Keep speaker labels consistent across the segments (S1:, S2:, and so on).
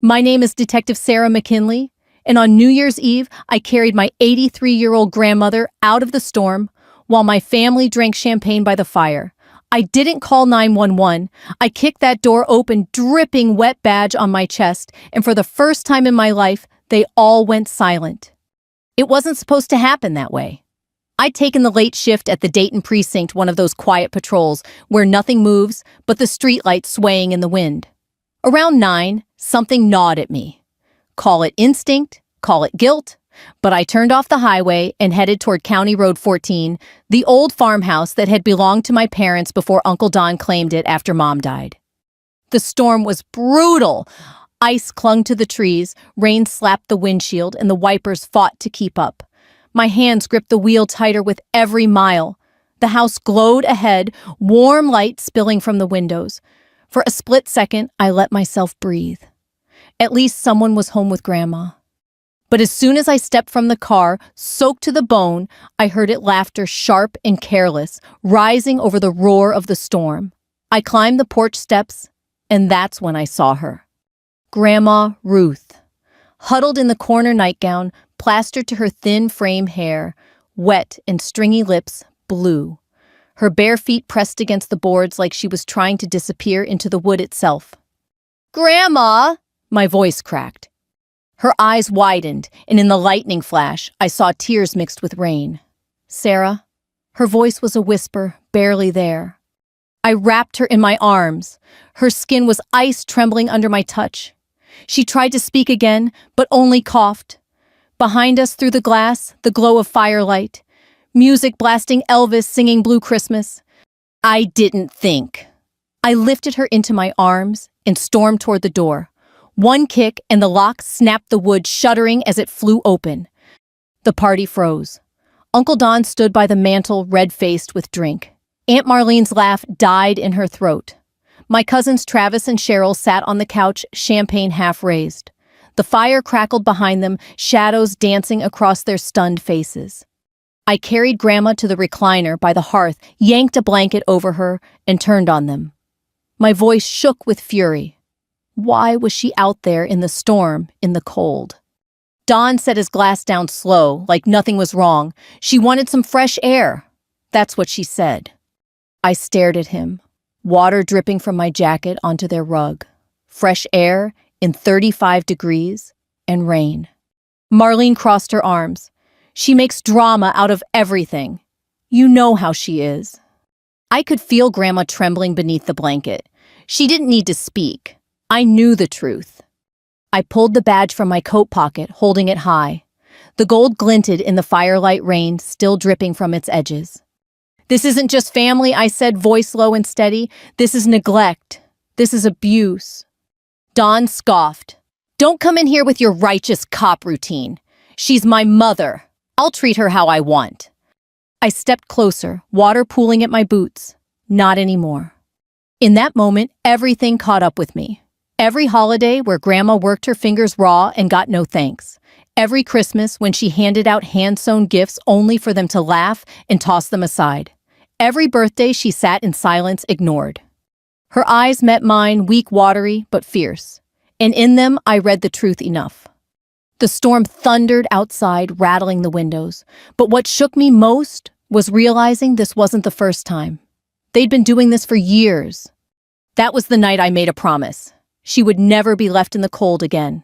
S1: My name is Detective Sarah McKinley, and on New Year's Eve, I carried my 83-year-old grandmother out of the storm while my family drank champagne by the fire. I didn't call 911. I kicked that door open, dripping wet badge on my chest, and for the first time in my life, they all went silent. It wasn't supposed to happen that way. I'd taken the late shift at the Dayton precinct, one of those quiet patrols where nothing moves but the streetlights swaying in the wind. Around 9, something gnawed at me. Call it instinct, call it guilt, but I turned off the highway and headed toward County Road 14, the old farmhouse that had belonged to my parents before Uncle Don claimed it after Mom died. The storm was brutal. Ice clung to the trees, rain slapped the windshield, and the wipers fought to keep up. My hands gripped the wheel tighter with every mile. The house glowed ahead, warm light spilling from the windows. For a split second, I let myself breathe. At least someone was home with Grandma. But as soon as I stepped from the car, soaked to the bone, I heard it laughter sharp and careless, rising over the roar of the storm. I climbed the porch steps, and that's when I saw her. Grandma Ruth, huddled in the corner nightgown, plastered to her thin frame hair, wet and stringy lips blue. Her bare feet pressed against the boards like she was trying to disappear into the wood itself. "Grandma!" My voice cracked. Her eyes widened, and in the lightning flash, I saw tears mixed with rain. "Sarah?" Her voice was a whisper, barely there. I wrapped her in my arms. Her skin was ice trembling under my touch. She tried to speak again, but only coughed. Behind us through the glass, the glow of firelight. Music blasting Elvis singing Blue Christmas. I didn't think. I lifted her into my arms and stormed toward the door. One kick and the lock snapped the wood, shuddering as it flew open. The party froze. Uncle Don stood by the mantel, red-faced with drink. Aunt Marlene's laugh died in her throat. My cousins Travis and Cheryl sat on the couch, champagne half raised. The fire crackled behind them, shadows dancing across their stunned faces. I carried Grandma to the recliner by the hearth, yanked a blanket over her, and turned on them. My voice shook with fury. Why was she out there in the storm, in the cold? Don set his glass down slow, like nothing was wrong. She wanted some fresh air. That's what she said. I stared at him, water dripping from my jacket onto their rug. Fresh air in 35 degrees and rain. Marlene crossed her arms. She makes drama out of everything. You know how she is. I could feel Grandma trembling beneath the blanket. She didn't need to speak. I knew the truth. I pulled the badge from my coat pocket, holding it high. The gold glinted in the firelight rain, still dripping from its edges. "This isn't just family," I said, voice low and steady. "This is neglect. This is abuse." Don scoffed. "Don't come in here with your righteous cop routine. She's my mother. I'll treat her how I want." I stepped closer, water pooling at my boots. Not anymore. In that moment, everything caught up with me. Every holiday where Grandma worked her fingers raw and got no thanks. Every Christmas when she handed out hand-sewn gifts only for them to laugh and toss them aside. Every birthday she sat in silence, ignored. Her eyes met mine, weak, watery, but fierce. And in them, I read the truth enough. The storm thundered outside, rattling the windows. But what shook me most was realizing this wasn't the first time. They'd been doing this for years. That was the night I made a promise. She would never be left in the cold again.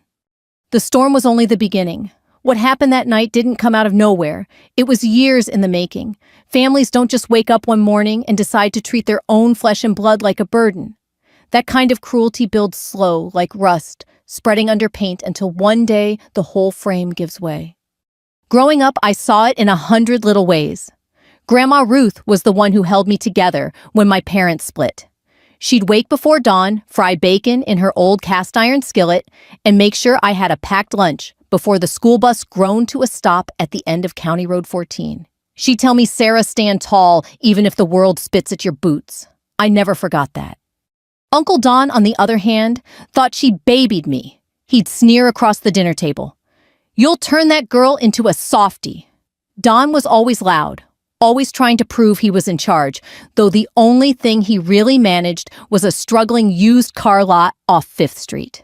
S1: The storm was only the beginning. What happened that night didn't come out of nowhere. It was years in the making. Families don't just wake up one morning and decide to treat their own flesh and blood like a burden. That kind of cruelty builds slow, like rust, spreading under paint until one day the whole frame gives way. Growing up, I saw it in 100 little ways. Grandma Ruth was the one who held me together when my parents split. She'd wake before dawn, fry bacon in her old cast-iron skillet, and make sure I had a packed lunch before the school bus groaned to a stop at the end of County Road 14. She'd tell me, "Sarah, stand tall, even if the world spits at your boots." I never forgot that. Uncle Don, on the other hand, thought she babied me. He'd sneer across the dinner table. "You'll turn that girl into a softie." Don was always loud, always trying to prove he was in charge, though the only thing he really managed was a struggling used car lot off 5th Street.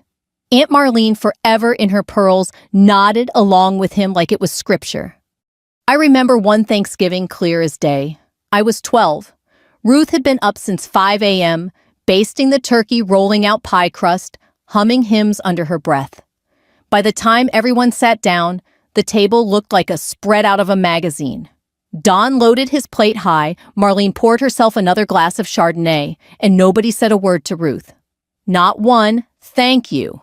S1: Aunt Marlene, forever in her pearls, nodded along with him like it was scripture. I remember one Thanksgiving clear as day. I was 12. Ruth had been up since 5 a.m., basting the turkey, rolling out pie crust, humming hymns under her breath. By the time everyone sat down, the table looked like a spread out of a magazine. Don loaded his plate high, Marlene poured herself another glass of Chardonnay, and nobody said a word to Ruth. Not one, thank you.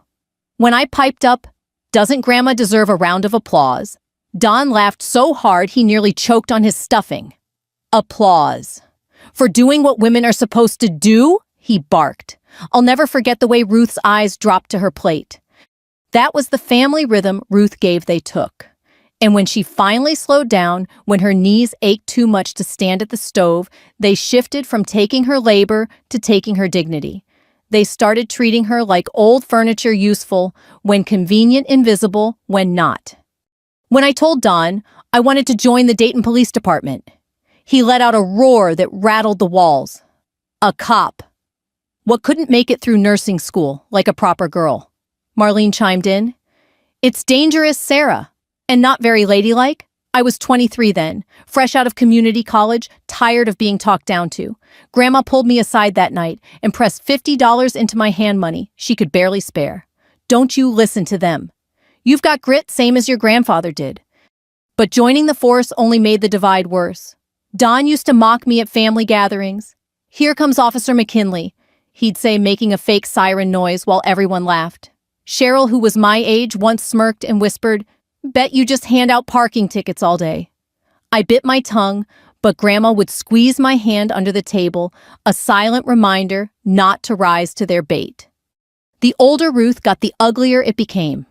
S1: When I piped up, "Doesn't Grandma deserve a round of applause?" Don laughed so hard he nearly choked on his stuffing. Applause. For doing what women are supposed to do? He barked. I'll never forget the way Ruth's eyes dropped to her plate. That was the family rhythm Ruth gave they took. And when she finally slowed down, when her knees ached too much to stand at the stove, they shifted from taking her labor to taking her dignity. They started treating her like old furniture, useful, when convenient, invisible, when not. When I told Don I wanted to join the Dayton Police Department, he let out a roar that rattled the walls. A cop. What couldn't make it through nursing school like a proper girl? Marlene chimed in. It's dangerous, Sarah. And not very ladylike. I was 23 then, fresh out of community college, tired of being talked down to. Grandma pulled me aside that night and pressed $50 into my hand money she could barely spare. Don't you listen to them. You've got grit, same as your grandfather did. But joining the force only made the divide worse. Don used to mock me at family gatherings. Here comes Officer McKinley, he'd say, making a fake siren noise while everyone laughed. Cheryl, who was my age, once smirked and whispered, Bet you just hand out parking tickets all day. I bit my tongue, but Grandma would squeeze my hand under the table, a silent reminder not to rise to their bait. The older Ruth got the uglier it became.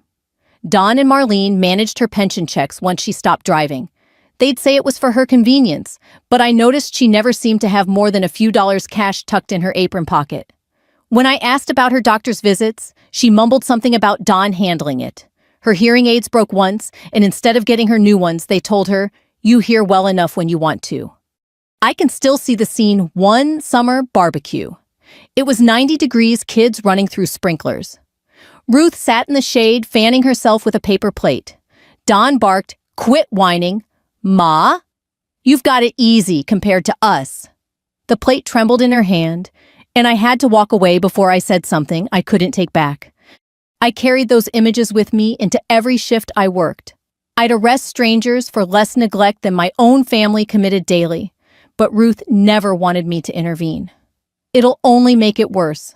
S1: Don and Marlene managed her pension checks once she stopped driving. They'd say it was for her convenience, but I noticed she never seemed to have more than a few dollars cash tucked in her apron pocket. When I asked about her doctor's visits, she mumbled something about Don handling it. Her hearing aids broke once, and instead of getting her new ones, they told her, "You hear well enough when you want to." I can still see the scene, one summer barbecue. It was 90 degrees, kids running through sprinklers. Ruth sat in the shade, fanning herself with a paper plate. Don barked, "Quit whining. Ma, you've got it easy compared to us." The plate trembled in her hand, and I had to walk away before I said something I couldn't take back. I carried those images with me into every shift I worked. I'd arrest strangers for less neglect than my own family committed daily, but Ruth never wanted me to intervene. "It'll only make it worse."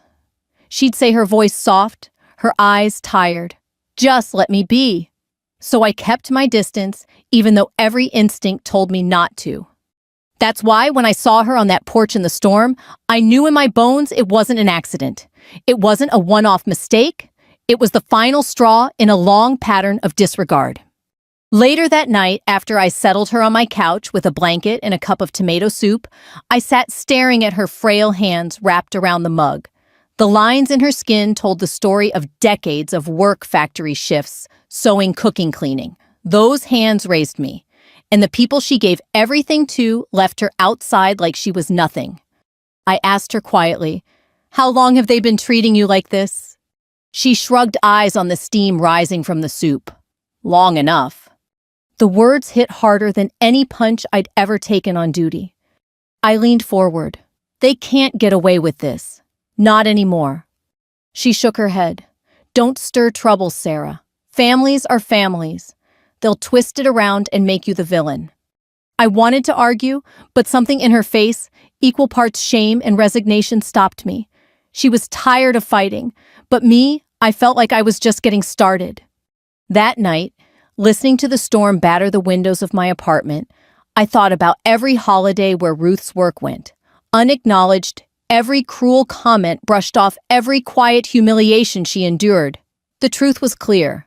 S1: She'd say, her voice soft, her eyes tired. "Just let me be." So I kept my distance, even though every instinct told me not to. That's why when I saw her on that porch in the storm, I knew in my bones it wasn't an accident. It wasn't a one-off mistake. It was the final straw in a long pattern of disregard. Later that night, after I settled her on my couch with a blanket and a cup of tomato soup, I sat staring at her frail hands wrapped around the mug. The lines in her skin told the story of decades of work factory shifts, sewing, cooking, cleaning. Those hands raised me, and the people she gave everything to left her outside like she was nothing. I asked her quietly, "How long have they been treating you like this?" She shrugged, eyes on the steam rising from the soup. "Long enough." The words hit harder than any punch I'd ever taken on duty. I leaned forward. "They can't get away with this. Not anymore." She shook her head. "Don't stir trouble, Sarah. Families are families. They'll twist it around and make you the villain." I wanted to argue, but something in her face, equal parts shame and resignation, stopped me. She was tired of fighting, but me, I felt like I was just getting started. That night, listening to the storm batter the windows of my apartment, I thought about every holiday where Ruth's work went, unacknowledged, every cruel comment brushed off, every quiet humiliation she endured. The truth was clear.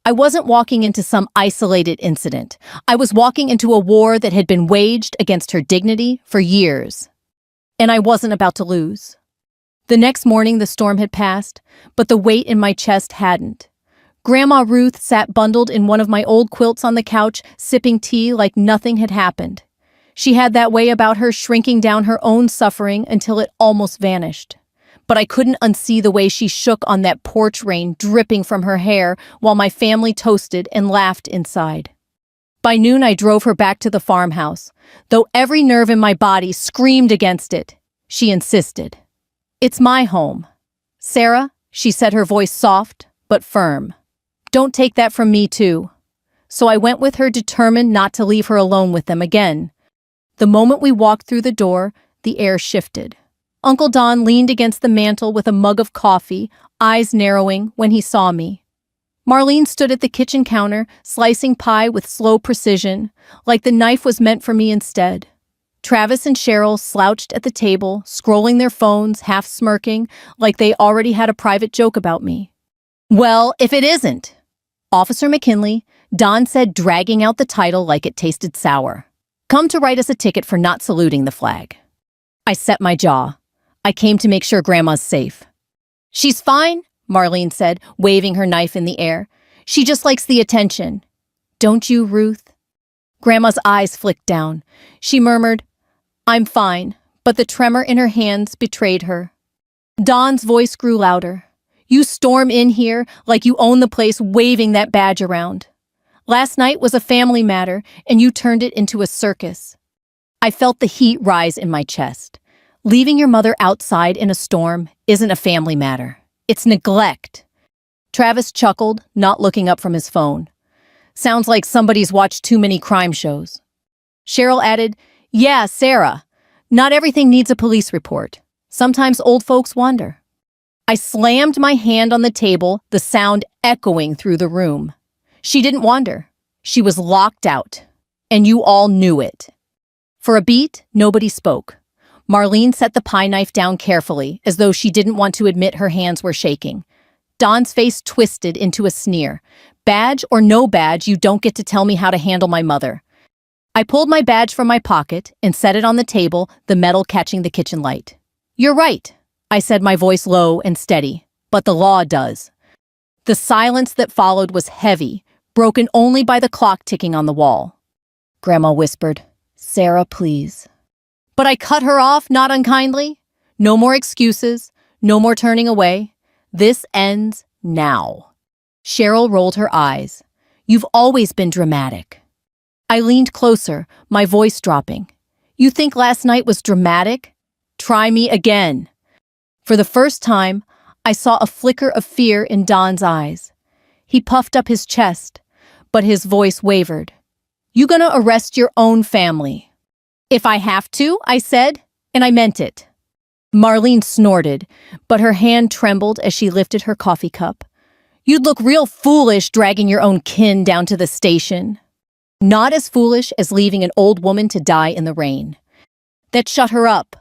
S1: I wasn't walking into some isolated incident. I was walking into a war that had been waged against her dignity for years. And I wasn't about to lose. The next morning, the storm had passed, but the weight in my chest hadn't. Grandma Ruth sat bundled in one of my old quilts on the couch, sipping tea like nothing had happened. She had that way about her, shrinking down her own suffering until it almost vanished. but I couldn't unsee the way she shook on that porch rain dripping from her hair while my family toasted and laughed inside. By noon, I drove her back to the farmhouse, though every nerve in my body screamed against it. She insisted. "It's my home." "Sarah," she said, her voice soft but firm. "Don't take that from me, too." So I went with her, determined not to leave her alone with them again. The moment we walked through the door, the air shifted. Uncle Don leaned against the mantel with a mug of coffee, eyes narrowing when he saw me. Marlene stood at the kitchen counter, slicing pie with slow precision, like the knife was meant for me instead. Travis and Cheryl slouched at the table, scrolling their phones, half smirking, like they already had a private joke about me. "Well, if it isn't," Officer McKinley, Don said, dragging out the title like it tasted sour. "Come to write us a ticket for not saluting the flag." I set my jaw. "I came to make sure Grandma's safe." "She's fine," Marlene said, waving her knife in the air. "She just likes the attention." "Don't you, Ruth?" Grandma's eyes flicked down. She murmured, "I'm fine," but the tremor in her hands betrayed her. Don's voice grew louder. "You storm in here like you own the place, waving that badge around. Last night was a family matter, and you turned it into a circus." I felt the heat rise in my chest. Leaving your mother outside in a storm isn't a family matter. It's neglect. Travis chuckled, not looking up from his phone. "Sounds like somebody's watched too many crime shows." Cheryl added, "Yeah, Sarah. Not everything needs a police report. Sometimes old folks wander." I slammed my hand on the table, the sound echoing through the room. She didn't wander. She was locked out. And you all knew it. For a beat, nobody spoke. Marlene set the pie knife down carefully, as though she didn't want to admit her hands were shaking. Don's face twisted into a sneer. "Badge or no badge, you don't get to tell me how to handle my mother." I pulled my badge from my pocket and set it on the table, the metal catching the kitchen light. "You're right," I said, my voice low and steady, "but the law does." The silence that followed was heavy, broken only by the clock ticking on the wall. Grandma whispered, "Sarah, please." But I cut her off, not unkindly. "No more excuses, no more turning away. This ends now." Cheryl rolled her eyes. "You've always been dramatic." I leaned closer, my voice dropping. "You think last night was dramatic? Try me again." For the first time, I saw a flicker of fear in Don's eyes. He puffed up his chest, but his voice wavered. "You gonna arrest your own family?" "If I have to," I said, and I meant it. Marlene snorted, but her hand trembled as she lifted her coffee cup. "You'd look real foolish dragging your own kin down to the station." Not as foolish as leaving an old woman to die in the rain. That shut her up.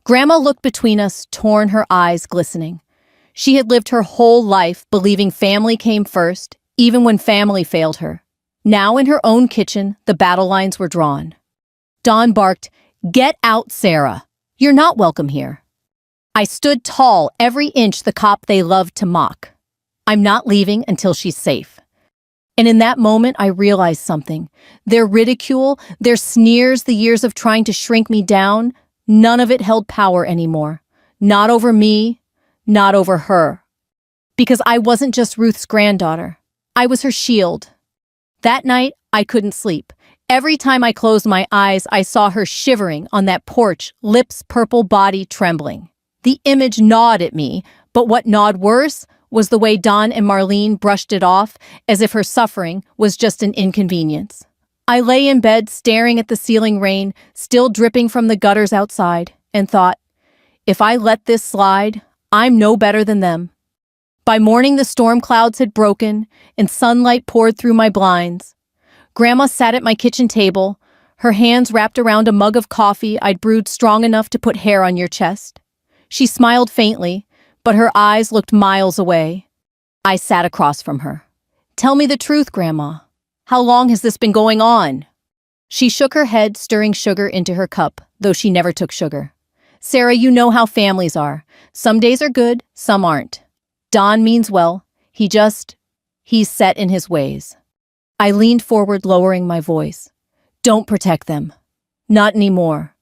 S1: Grandma looked between us, torn, her eyes glistening. She had lived her whole life believing family came first, even when family failed her. Now in her own kitchen, the battle lines were drawn. Don barked, "Get out, Sarah. You're not welcome here." I stood tall, every inch the cop they loved to mock. "I'm not leaving until she's safe." And in that moment, I realized something. Their ridicule, their sneers, the years of trying to shrink me down, none of it held power anymore. Not over me, not over her. Because I wasn't just Ruth's granddaughter. I was her shield. That night, I couldn't sleep. Every time I closed my eyes, I saw her shivering on that porch, lips purple, body trembling. The image gnawed at me, but what gnawed worse was the way Don and Marlene brushed it off, as if her suffering was just an inconvenience. I lay in bed, staring at the ceiling rain, still dripping from the gutters outside, and thought, if I let this slide, I'm no better than them. By morning, the storm clouds had broken, and sunlight poured through my blinds. Grandma sat at my kitchen table, her hands wrapped around a mug of coffee I'd brewed strong enough to put hair on your chest. She smiled faintly, but her eyes looked miles away. I sat across from her. "Tell me the truth, Grandma. How long has this been going on?" She shook her head, stirring sugar into her cup, though she never took sugar. "Sarah, you know how families are. Some days are good, some aren't. Don means well. He's set in his ways." I leaned forward, lowering my voice. "Don't protect them. Not anymore."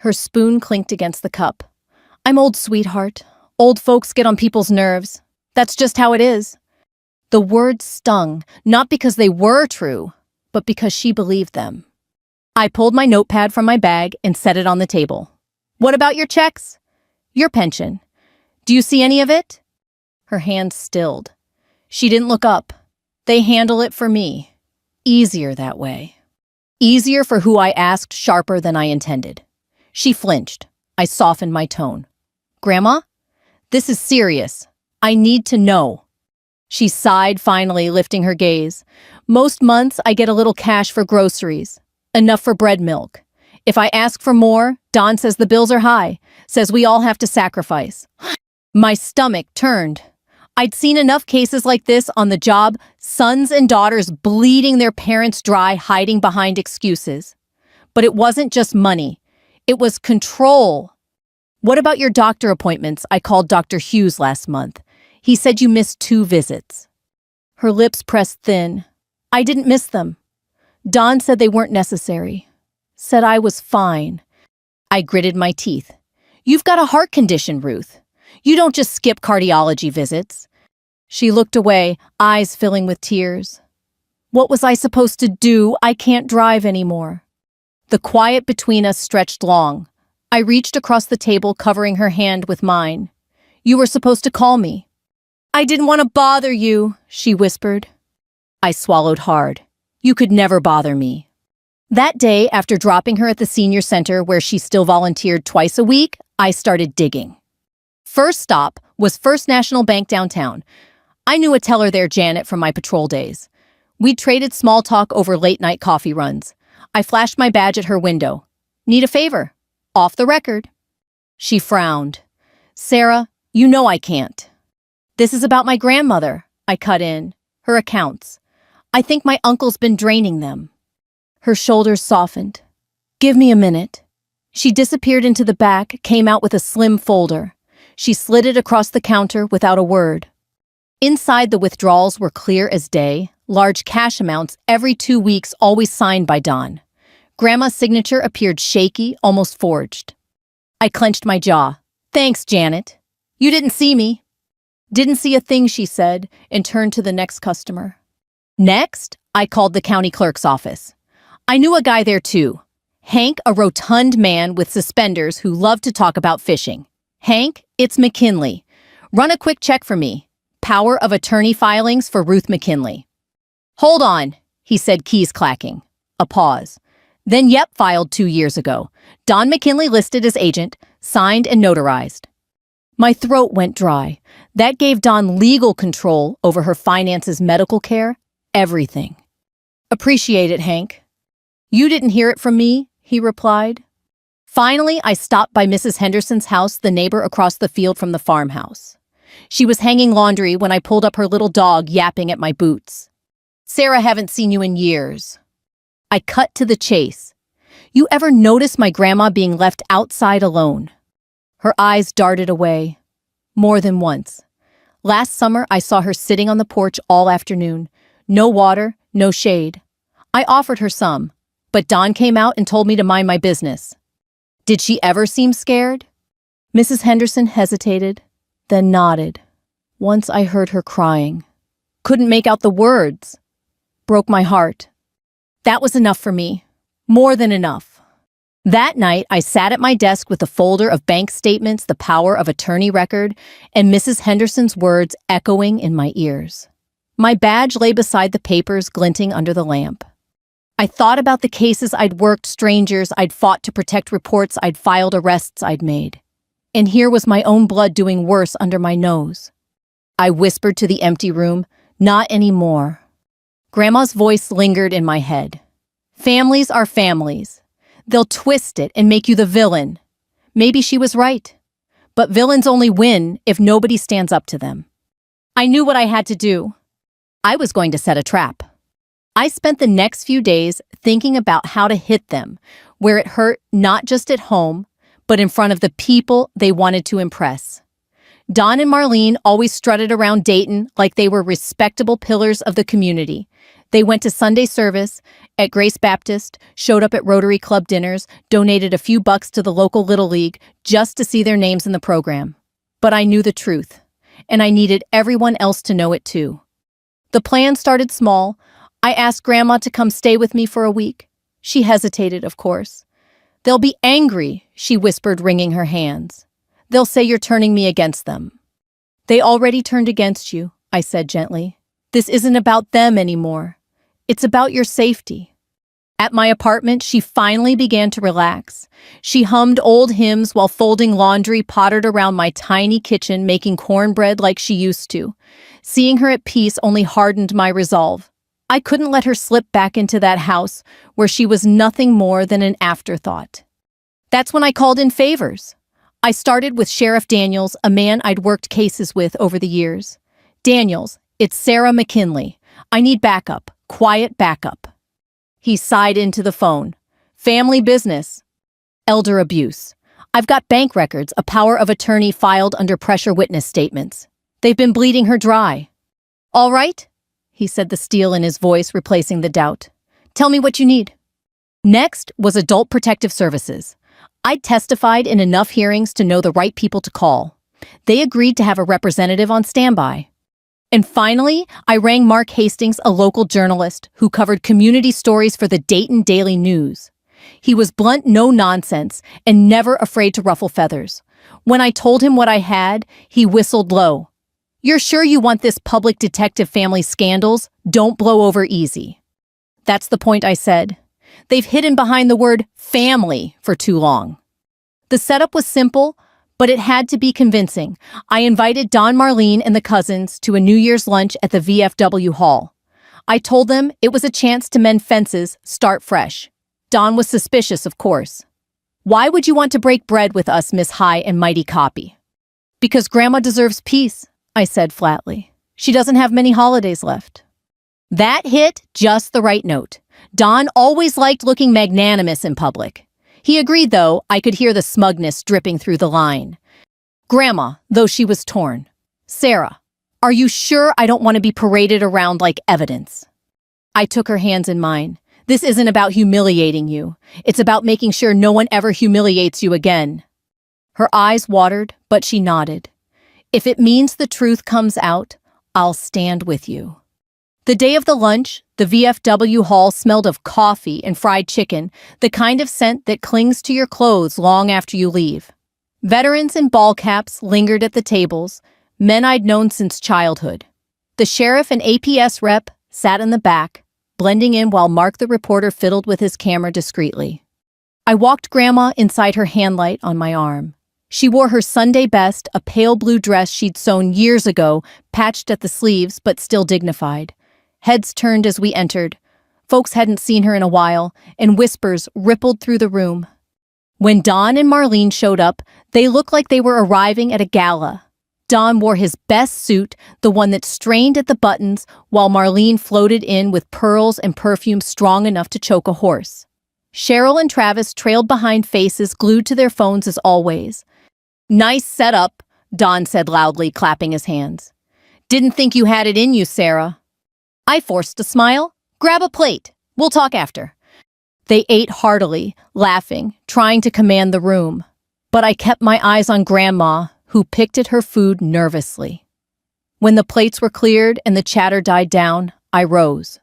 S1: Her spoon clinked against the cup. "I'm old, sweetheart. Old folks get on people's nerves. That's just how it is. The words stung, not because they were true, but because she believed them. I pulled my notepad from my bag and set it on the table. What about your checks? Your pension. Do you see any of it? Her hands stilled. She didn't look up. They handle it for me. Easier that way. Easier for who I asked, sharper than I intended. She flinched. I softened my tone. Grandma? This is serious. I need to know. She sighed, finally lifting her gaze. Most months I get a little cash for groceries. Enough for bread milk. If I ask for more, Don says the bills are high, says we all have to sacrifice. My stomach turned. I'd seen enough cases like this on the job, sons and daughters bleeding their parents dry, hiding behind excuses. But it wasn't just money. It was control. What about your doctor appointments? I called Dr. Hughes last month. He said you missed 2 visits. Her lips pressed thin. I didn't miss them. Don said they weren't necessary. Said I was fine. I gritted my teeth. You've got a heart condition, Ruth. You don't just skip cardiology visits. She looked away, eyes filling with tears. What was I supposed to do? I can't drive anymore. The quiet between us stretched long. I reached across the table, covering her hand with mine. You were supposed to call me. I didn't want to bother you, she whispered. I swallowed hard. You could never bother me. That day, after dropping her at the senior center where she still volunteered twice a week, I started digging. First stop was First National Bank downtown. I knew a teller there, Janet, from my patrol days. We'd traded small talk over late-night coffee runs. I flashed my badge at her window. Need a favor? Off the record. She frowned. Sarah, you know I can't. This is about my grandmother, I cut in. Her accounts. I think my uncle's been draining them. Her shoulders softened. Give me a minute. She disappeared into the back, came out with a slim folder. She slid it across the counter without a word. Inside, the withdrawals were clear as day, large cash amounts every 2 weeks, always signed by Don. Grandma's signature appeared shaky, almost forged. I clenched my jaw. Thanks, Janet. You didn't see me. Didn't see a thing, she said, and turned to the next customer. Next, I called the county clerk's office. I knew a guy there too. Hank, a rotund man with suspenders who loved to talk about fishing. Hank, it's McKinley. Run a quick check for me. Power of attorney filings for Ruth McKinley. Hold on, he said, keys clacking. A pause. Then yep, filed 2 years ago. Don McKinley listed as agent, signed and notarized. My throat went dry. That gave Don legal control over her finances, medical care, everything. Appreciate it, Hank. You didn't hear it from me, he replied. Finally, I stopped by Mrs. Henderson's house, the neighbor across the field from the farmhouse. She was hanging laundry when I pulled up, her little dog yapping at my boots. Sarah, haven't seen you in years. I cut to the chase. You ever notice my grandma being left outside alone? Her eyes darted away. More than once. Last summer, I saw her sitting on the porch all afternoon. No water, no shade. I offered her some, but Don came out and told me to mind my business. Did she ever seem scared? Mrs. Henderson hesitated, then nodded. Once I heard her crying. Couldn't make out the words. Broke my heart. That was enough for me. More than enough. That night, I sat at my desk with a folder of bank statements, the power of attorney record, and Mrs. Henderson's words echoing in my ears. My badge lay beside the papers, glinting under the lamp. I thought about the cases I'd worked, strangers I'd fought to protect, reports I'd filed, arrests I'd made. And here was my own blood doing worse under my nose. I whispered to the empty room, not anymore. Grandma's voice lingered in my head. Families are families. They'll twist it and make you the villain. Maybe she was right. But villains only win if nobody stands up to them. I knew what I had to do. I was going to set a trap. I spent the next few days thinking about how to hit them, where it hurt, not just at home, but in front of the people they wanted to impress. Don and Marlene always strutted around Dayton like they were respectable pillars of the community. They went to Sunday service at Grace Baptist, showed up at Rotary Club dinners, donated a few bucks to the local Little League just to see their names in the program. But I knew the truth, and I needed everyone else to know it too. The plan started small. I asked Grandma to come stay with me for a week. She hesitated, of course. "They'll be angry," she whispered, wringing her hands. "They'll say you're turning me against them." "They already turned against you," I said gently. "This isn't about them anymore. It's about your safety." At my apartment, she finally began to relax. She hummed old hymns while folding laundry, pottered around my tiny kitchen, making cornbread like she used to. Seeing her at peace only hardened my resolve. I couldn't let her slip back into that house where she was nothing more than an afterthought. That's when I called in favors. I started with Sheriff Daniels, a man I'd worked cases with over the years. "Daniels, it's Sarah McKinley. I need backup, quiet backup." He sighed into the phone. "Family business. Elder abuse. I've got bank records, a power of attorney filed under pressure witness statements. They've been bleeding her dry." "All right," he said, the steel in his voice replacing the doubt. "Tell me what you need." Next was Adult Protective Services. I'd testified in enough hearings to know the right people to call. They agreed to have a representative on standby. And finally, I rang Mark Hastings, a local journalist who covered community stories for the Dayton Daily News. He was blunt, no nonsense, and never afraid to ruffle feathers. When I told him what I had, he whistled low. "You're sure you want this public detective family scandals? Don't blow over easy." "That's the point," I said. "They've hidden behind the word family for too long." The setup was simple, but it had to be convincing. I invited Don, Marlene, and the cousins to a New Year's lunch at the VFW hall. I told them it was a chance to mend fences, start fresh. Don was suspicious, of course. "Why would you want to break bread with us, Miss High and Mighty Copy?" "Because Grandma deserves peace," I said flatly. "She doesn't have many holidays left." That hit just the right note. Don always liked looking magnanimous in public. He agreed, though. I could hear the smugness dripping through the line. "Grandma," though she was torn. "Sarah, are you sure I don't want to be paraded around like evidence?" I took her hands in mine. "This isn't about humiliating you. It's about making sure no one ever humiliates you again." Her eyes watered, but she nodded. "If it means the truth comes out, I'll stand with you." The day of the lunch, the VFW hall smelled of coffee and fried chicken, the kind of scent that clings to your clothes long after you leave. Veterans in ball caps lingered at the tables, men I'd known since childhood. The sheriff and APS rep sat in the back, blending in while Mark the reporter fiddled with his camera discreetly. I walked Grandma inside her handlight on my arm. She wore her Sunday best, a pale blue dress she'd sewn years ago, patched at the sleeves but still dignified. Heads turned as we entered. Folks hadn't seen her in a while, and whispers rippled through the room. When Don and Marlene showed up, they looked like they were arriving at a gala. Don wore his best suit, the one that strained at the buttons, while Marlene floated in with pearls and perfume strong enough to choke a horse. Cheryl and Travis trailed behind, faces glued to their phones as always. "Nice setup," Don said loudly, clapping his hands. "Didn't think you had it in you, Sarah." I forced a smile. "Grab a plate. We'll talk after." They ate heartily, laughing, trying to command the room. But I kept my eyes on Grandma, who picked at her food nervously. When the plates were cleared and the chatter died down, I rose.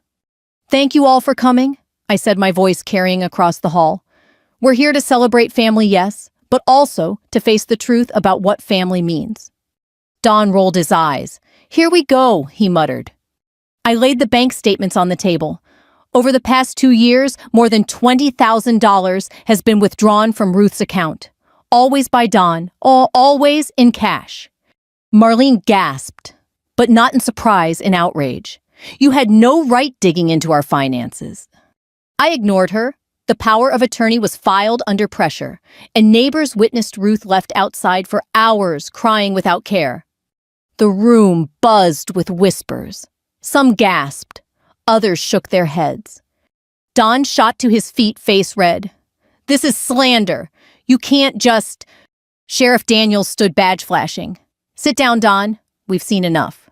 S1: "Thank you all for coming," I said, my voice carrying across the hall. "We're here to celebrate family, yes, but also to face the truth about what family means." Don rolled his eyes. "Here we go," he muttered. I laid the bank statements on the table. Over the past 2 years, more than $20,000 has been withdrawn from Ruth's account. Always by Don, always in cash. Marlene gasped, but not in surprise, in outrage. "You had no right digging into our finances." I ignored her. The power of attorney was filed under pressure, and neighbors witnessed Ruth left outside for hours, crying without care. The room buzzed with whispers. Some gasped. Others shook their heads. Don shot to his feet, face red. "This is slander. You can't just—" Sheriff Daniels stood badge flashing. "Sit down, Don. We've seen enough."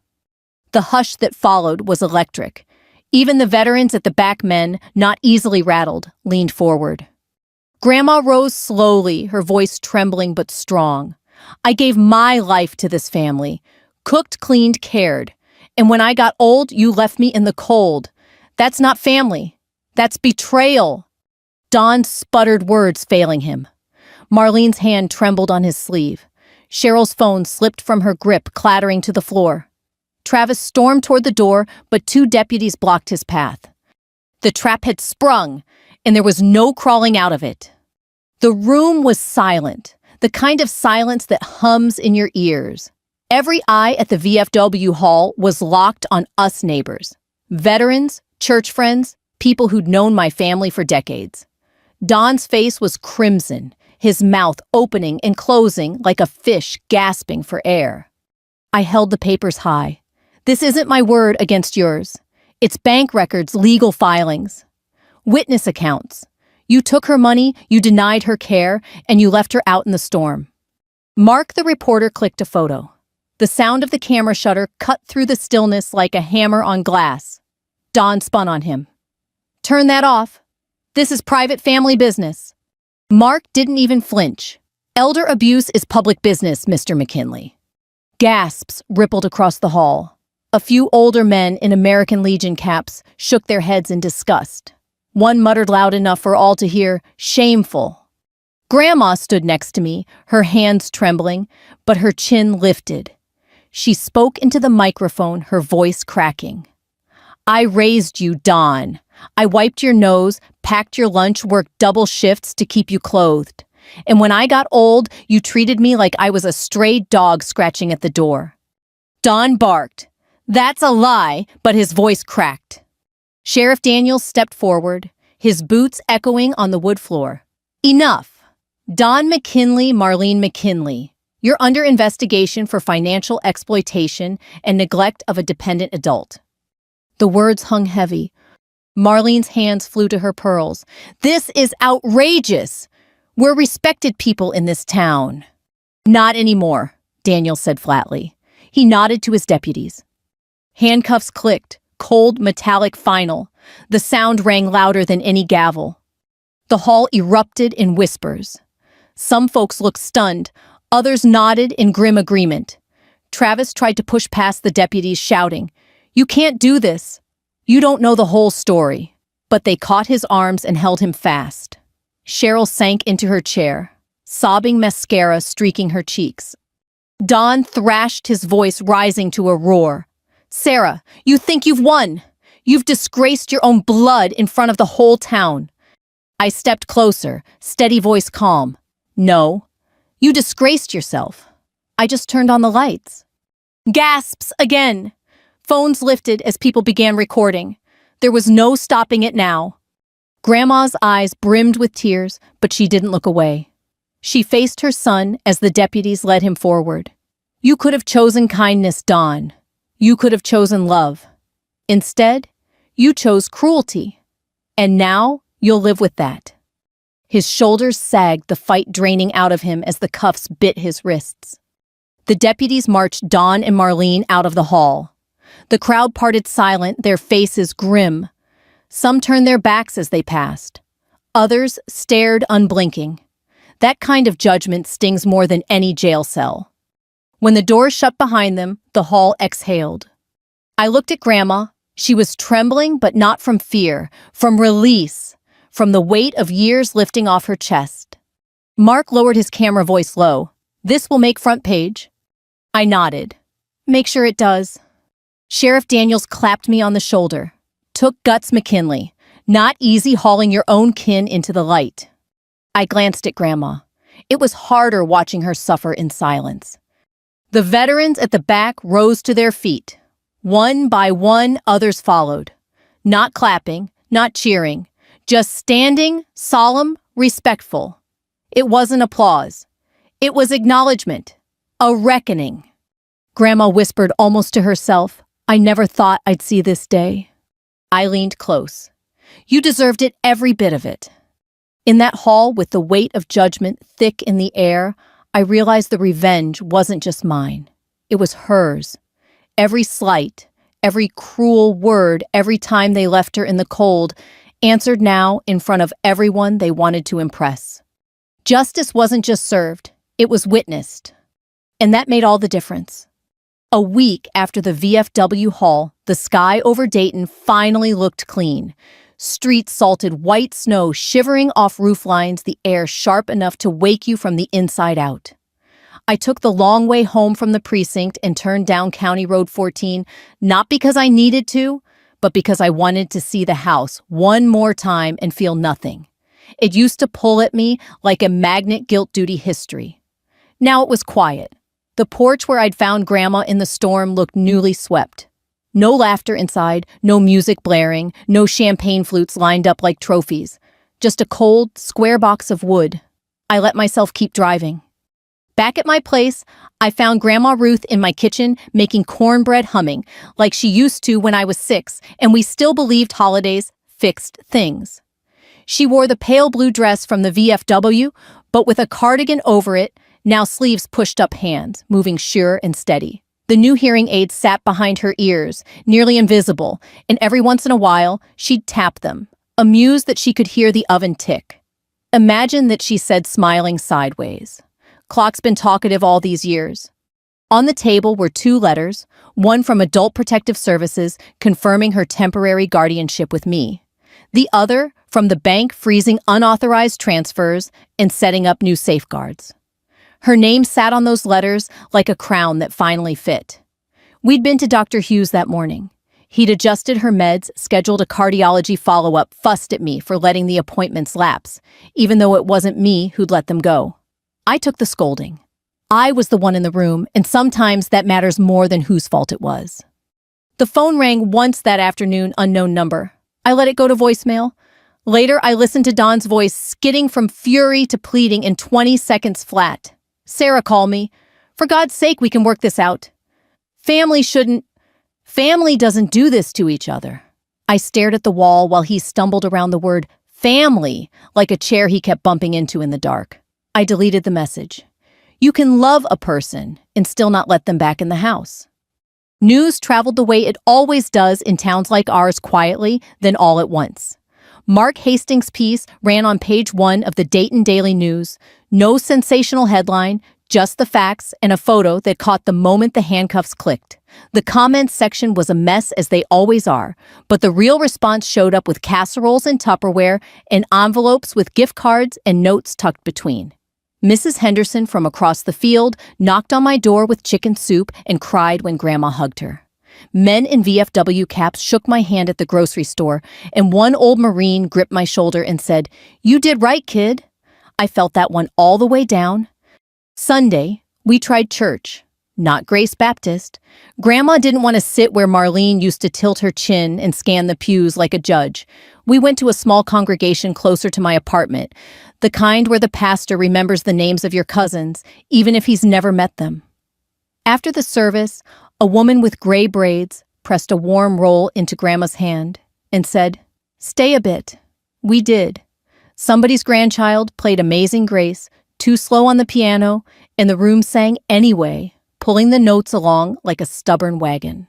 S1: The hush that followed was electric. Even the veterans at the back, men, not easily rattled, leaned forward. Grandma rose slowly, her voice trembling but strong. I gave my life to this family. Cooked, cleaned, cared. And when I got old, you left me in the cold. That's not family. That's betrayal. Don sputtered words failing him. Marlene's hand trembled on his sleeve. Cheryl's phone slipped from her grip, clattering to the floor. Travis stormed toward the door, but two deputies blocked his path. The trap had sprung, and there was no crawling out of it. The room was silent, the kind of silence that hums in your ears. Every eye at the VFW hall was locked on us neighbors. Veterans, church friends, people who'd known my family for decades. Don's face was crimson, his mouth opening and closing like a fish gasping for air. I held the papers high. This isn't my word against yours. It's bank records, legal filings, witness accounts. You took her money, you denied her care, and you left her out in the storm. Mark the reporter clicked a photo. The sound of the camera shutter cut through the stillness like a hammer on glass. Don spun on him. Turn that off. This is private family business. Mark didn't even flinch. Elder abuse is public business, Mr. McKinley. Gasps rippled across the hall. A few older men in American Legion caps shook their heads in disgust. One muttered loud enough for all to hear, "Shameful." Grandma stood next to me, her hands trembling, but her chin lifted. She spoke into the microphone, her voice cracking. I raised you, Don. I wiped your nose, packed your lunch, worked double shifts to keep you clothed. And when I got old, you treated me like I was a stray dog scratching at the door. Don barked. That's a lie, but his voice cracked. Sheriff Daniels stepped forward, his boots echoing on the wood floor. Enough. Don McKinley, Marlene McKinley, you're under investigation for financial exploitation and neglect of a dependent adult. The words hung heavy. Marlene's hands flew to her pearls. This is outrageous. We're respected people in this town. Not anymore, Daniel said flatly. He nodded to his deputies. Handcuffs clicked, cold, metallic final. The sound rang louder than any gavel. The hall erupted in whispers. Some folks looked stunned, others nodded in grim agreement. Travis tried to push past the deputies, shouting, You can't do this. You don't know the whole story. But they caught his arms and held him fast. Cheryl sank into her chair, sobbing mascara streaking her cheeks. Don thrashed, his voice rising to a roar. Sarah, you think you've won. You've disgraced your own blood in front of the whole town. I stepped closer, steady voice calm. No, you disgraced yourself. I just turned on the lights. Gasps again. Phones lifted as people began recording. There was no stopping it now. Grandma's eyes brimmed with tears, but she didn't look away. She faced her son as the deputies led him forward. You could have chosen kindness, Don. You could have chosen love. Instead, you chose cruelty. And now, you'll live with that. His shoulders sagged, the fight draining out of him as the cuffs bit his wrists. The deputies marched Don and Marlene out of the hall. The crowd parted silent, their faces grim. Some turned their backs as they passed. Others stared unblinking. That kind of judgment stings more than any jail cell. When the doors shut behind them, the hall exhaled. I looked at Grandma. She was trembling, but not from fear, from release, from the weight of years lifting off her chest. Mark lowered his camera voice low. This will make front page. I nodded. Make sure it does. Sheriff Daniels clapped me on the shoulder. Took guts, McKinley. Not easy hauling your own kin into the light. I glanced at Grandma. It was harder watching her suffer in silence. The veterans at the back rose to their feet. One by one, others followed. Not clapping, not cheering, just standing, solemn, respectful. It wasn't applause. It was acknowledgement. A reckoning. Grandma whispered almost to herself, I never thought I'd see this day. I leaned close. You deserved it, every bit of it. In that hall, with the weight of judgment thick in the air, I realized the revenge wasn't just mine. It was hers. Every slight, every cruel word, every time they left her in the cold, answered now in front of everyone they wanted to impress. Justice wasn't just served, it was witnessed. And that made all the difference. A week after the VFW haul, the sky over Dayton finally looked clean. Streets salted white snow shivering off roof lines, the air sharp enough to wake you from the inside out. I took the long way home from the precinct and turned down County Road 14, not because I needed to, but because I wanted to see the house one more time and feel nothing. It used to pull at me like a magnet guilt-duty history. Now it was quiet. The porch where I'd found Grandma in the storm looked newly swept. No laughter inside, no music blaring, no champagne flutes lined up like trophies. Just a cold, square box of wood. I let myself keep driving. Back at my place, I found Grandma Ruth in my kitchen making cornbread humming, like she used to when I was 6, and we still believed holidays fixed things. She wore the pale blue dress from the VFW, but with a cardigan over it, now sleeves pushed up hands, moving sure and steady. The new hearing aids sat behind her ears, nearly invisible, and every once in a while, she'd tap them, amused that she could hear the oven tick. Imagine that she said, smiling sideways. Clock's been talkative all these years. On the table were 2 letters, one from Adult Protective Services confirming her temporary guardianship with me, the other from the bank freezing unauthorized transfers and setting up new safeguards. Her name sat on those letters like a crown that finally fit. We'd been to Dr. Hughes that morning. He'd adjusted her meds, scheduled a cardiology follow-up, fussed at me for letting the appointments lapse, even though it wasn't me who'd let them go. I took the scolding. I was the one in the room, and sometimes that matters more than whose fault it was. The phone rang once that afternoon, unknown number. I let it go to voicemail. Later, I listened to Dawn's voice skidding from fury to pleading in 20 seconds flat. Sarah, call me. For God's sake, we can work this out. Family doesn't do this to each other. I stared at the wall while he stumbled around the word family like a chair he kept bumping into in the dark. I deleted the message. You can love a person and still not let them back in the house. News traveled the way it always does in towns like ours, quietly, then all at once. Mark Hastings' piece ran on page 1 of the Dayton Daily News. No sensational headline, just the facts and a photo that caught the moment the handcuffs clicked. The comments section was a mess, as they always are, but the real response showed up with casseroles and Tupperware and envelopes with gift cards and notes tucked between. Mrs. Henderson from across the field knocked on my door with chicken soup and cried when Grandma hugged her. Men in VFW caps shook my hand at the grocery store, and one old Marine gripped my shoulder and said, "You did right, kid." I felt that one all the way down. Sunday, we tried church, not Grace Baptist. Grandma didn't want to sit where Marlene used to tilt her chin and scan the pews like a judge. We went to a small congregation closer to my apartment, the kind where the pastor remembers the names of your cousins, even if he's never met them. After the service, a woman with gray braids pressed a warm roll into Grandma's hand and said, "Stay a bit." We did. Somebody's grandchild played Amazing Grace, too slow on the piano, and the room sang anyway, pulling the notes along like a stubborn wagon.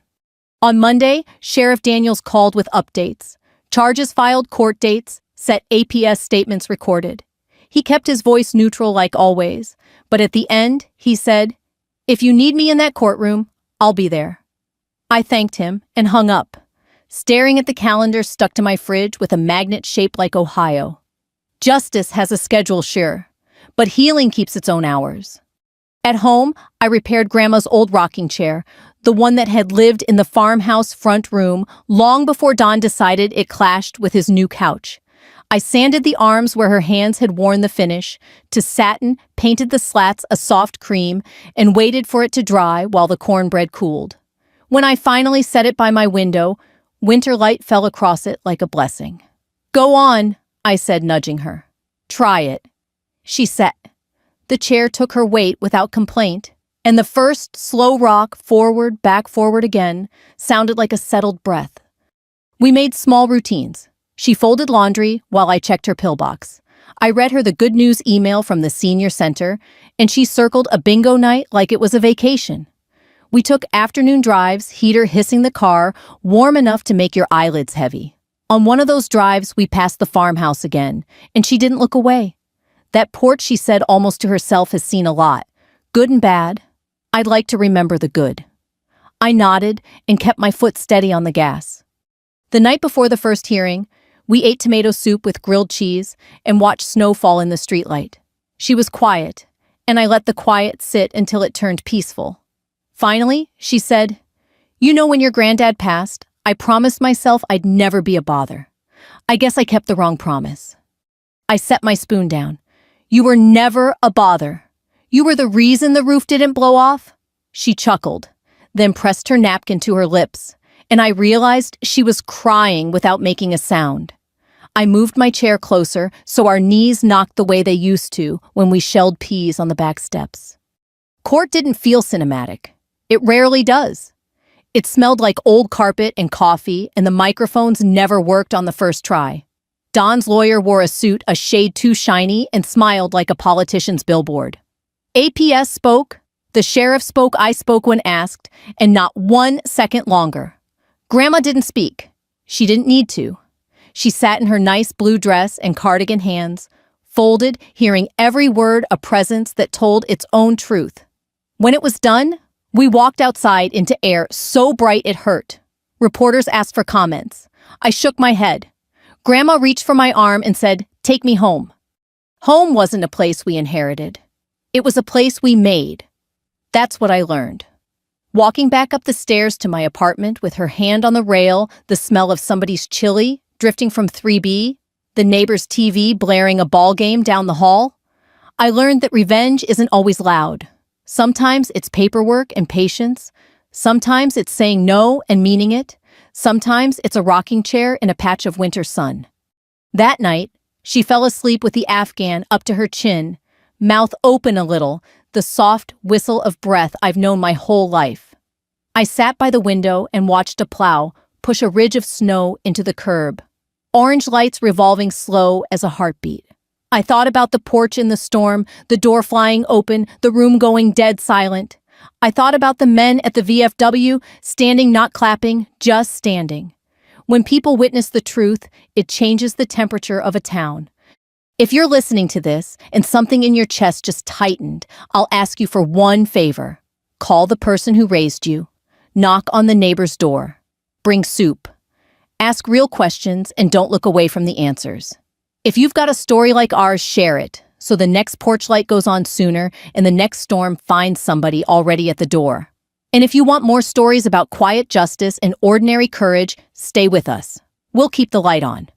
S1: On Monday, Sheriff Daniels called with updates. Charges filed, court dates, set APS statements recorded. He kept his voice neutral like always, but at the end, he said, "If you need me in that courtroom, I'll be there." I thanked him and hung up, staring at the calendar stuck to my fridge with a magnet shaped like Ohio. Justice has a schedule, sure, but healing keeps its own hours. At home, I repaired Grandma's old rocking chair, the one that had lived in the farmhouse front room long before Don decided it clashed with his new couch. I sanded the arms where her hands had worn the finish to satin, painted the slats a soft cream, and waited for it to dry while the cornbread cooled. When I finally set it by my window, winter light fell across it like a blessing. "Go on," I said, nudging her. "Try it." She sat. The chair took her weight without complaint, and the first slow rock, forward, back, forward again, sounded like a settled breath. We made small routines. She folded laundry while I checked her pillbox. I read her the good news email from the senior center, and she circled a bingo night like it was a vacation. We took afternoon drives, heater hissing the car, warm enough to make your eyelids heavy. On one of those drives, we passed the farmhouse again, and she didn't look away. That porch, she said almost to herself, has seen a lot, good and bad. I'd like to remember the good. I nodded and kept my foot steady on the gas. The night before the first hearing, we ate tomato soup with grilled cheese and watched snow fall in the streetlight. She was quiet, and I let the quiet sit until it turned peaceful. Finally, she said, "You know, when your granddad passed, I promised myself I'd never be a bother. I guess I kept the wrong promise." I set my spoon down. "You were never a bother. You were the reason the roof didn't blow off." She chuckled, then pressed her napkin to her lips, and I realized she was crying without making a sound. I moved my chair closer so our knees knocked the way they used to when we shelled peas on the back steps. Court didn't feel cinematic. It rarely does. It smelled like old carpet and coffee, and the microphones never worked on the first try. Don's lawyer wore a suit a shade too shiny and smiled like a politician's billboard. APS spoke, the sheriff spoke, I spoke when asked, and not 1 second longer. Grandma didn't speak. She didn't need to. She sat in her nice blue dress and cardigan hands, folded, hearing every word, a presence that told its own truth. When it was done, we walked outside into air so bright it hurt. Reporters asked for comments. I shook my head. Grandma reached for my arm and said, "Take me home." Home wasn't a place we inherited. It was a place we made. That's what I learned. Walking back up the stairs to my apartment with her hand on the rail, the smell of somebody's chili drifting from 3B, the neighbor's TV blaring a ball game down the hall, I learned that revenge isn't always loud. Sometimes it's paperwork and patience. Sometimes it's saying no and meaning it. Sometimes it's a rocking chair in a patch of winter sun. That night, she fell asleep with the Afghan up to her chin, mouth open a little, the soft whistle of breath I've known my whole life. I sat by the window and watched a plow push a ridge of snow into the curb, orange lights revolving slow as a heartbeat. I thought about the porch in the storm, the door flying open, the room going dead silent. I thought about the men at the VFW, standing, not clapping, just standing. When people witness the truth, it changes the temperature of a town. If you're listening to this and something in your chest just tightened, I'll ask you for one favor. Call the person who raised you. Knock on the neighbor's door. Bring soup. Ask real questions and don't look away from the answers. If you've got a story like ours, share it, so the next porch light goes on sooner and the next storm finds somebody already at the door. And if you want more stories about quiet justice and ordinary courage, stay with us. We'll keep the light on.